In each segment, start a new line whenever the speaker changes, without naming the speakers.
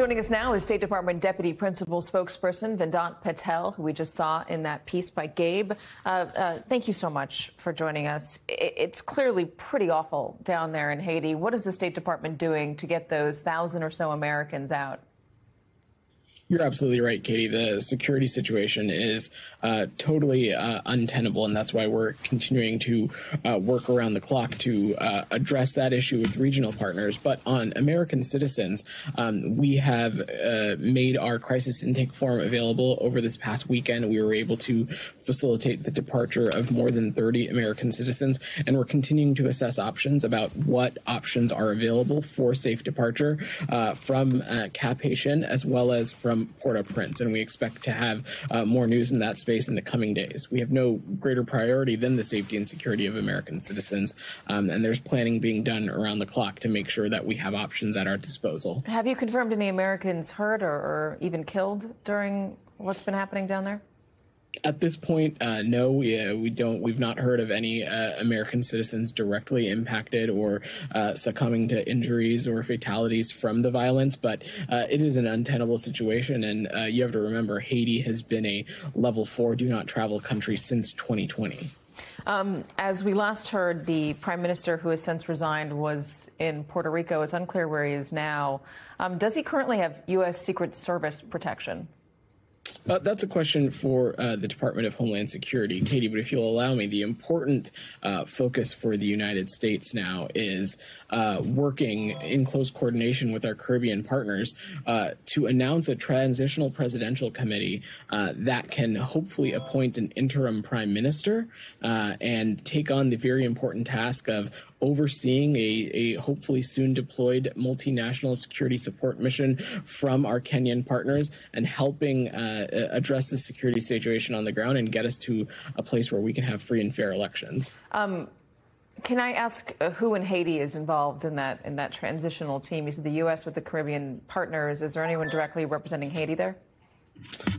Joining us now is State Department Deputy Principal Spokesperson Vedant Patel, who we just saw in that piece by Gabe. Thank you so much for joining us. It's clearly pretty awful down there in Haiti. What is the State Department doing to get those 1,000 or so Americans out?
You're absolutely right, Katie. The security situation is totally untenable, and that's why we're continuing to work around the clock to address that issue with regional partners. But on American citizens, we have made our crisis intake form available over this past weekend. We were able to facilitate the departure of more than 30 American citizens, and we're continuing to assess options about what options are available for safe departure from Cap Haitian as well as from Port-au-Prince, and we expect to have more news in that space in the coming days. We have no greater priority than the safety and security of American citizens, and there's planning being done around the clock to make sure that we have options at our disposal. Have
you confirmed any Americans hurt or even killed during what's been happening down there?
At this point, no, we don't. We've not heard of any American citizens directly impacted or succumbing to injuries or fatalities from the violence. But it is an untenable situation, and you have to remember, Haiti has been a level 4 do not travel country since 2020.
As we last heard, the prime minister, who has since resigned, was in Puerto Rico. It's unclear where he is now. Does he currently have U.S. Secret Service protection?
That's a question for the Department of Homeland Security, Katie, but if you'll allow me, the important focus for the United States now is working in close coordination with our Caribbean partners to announce a transitional presidential committee that can hopefully appoint an interim prime minister and take on the very important task of overseeing a hopefully soon deployed multinational security support mission from our Kenyan partners and helping address the security situation on the ground and get us to a place where we can have free and fair elections.
Can I ask who in Haiti is involved in that transitional team? You said the U.S. with the Caribbean partners. Is there anyone directly representing Haiti there?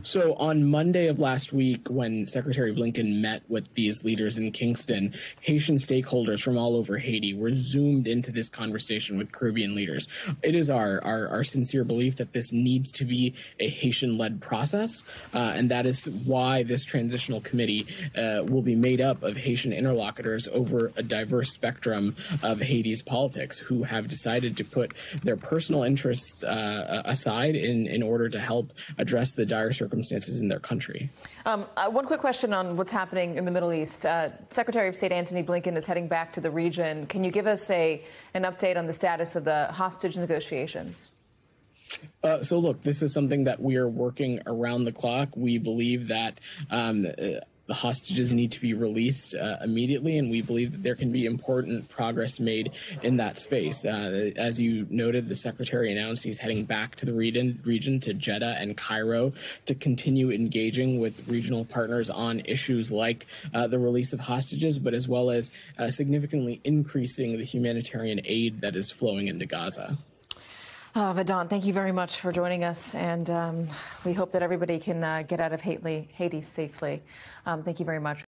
So on Monday of last week, when Secretary Blinken met with these leaders in Kingston, Haitian stakeholders from all over Haiti were zoomed into this conversation with Caribbean leaders. It is our sincere belief that this needs to be a Haitian-led process, and that is why this transitional committee will be made up of Haitian interlocutors over a diverse spectrum of Haiti's politics who have decided to put their personal interests aside in order to help address the dire circumstances in their country.
One quick question on what's happening in the Middle East. Secretary of State Antony Blinken is heading back to the region. Can you give us an update on the status of the hostage negotiations?
So, look, this is something that we are working around the clock. We believe that the hostages need to be released immediately, and we believe that there can be important progress made in that space. As you noted, the Secretary announced he's heading back to the region to Jeddah and Cairo to continue engaging with regional partners on issues like the release of hostages, but as well as significantly increasing the humanitarian aid that is flowing into Gaza.
Vedant, thank you very much for joining us, and we hope that everybody can get out of Haiti safely. Thank you very much.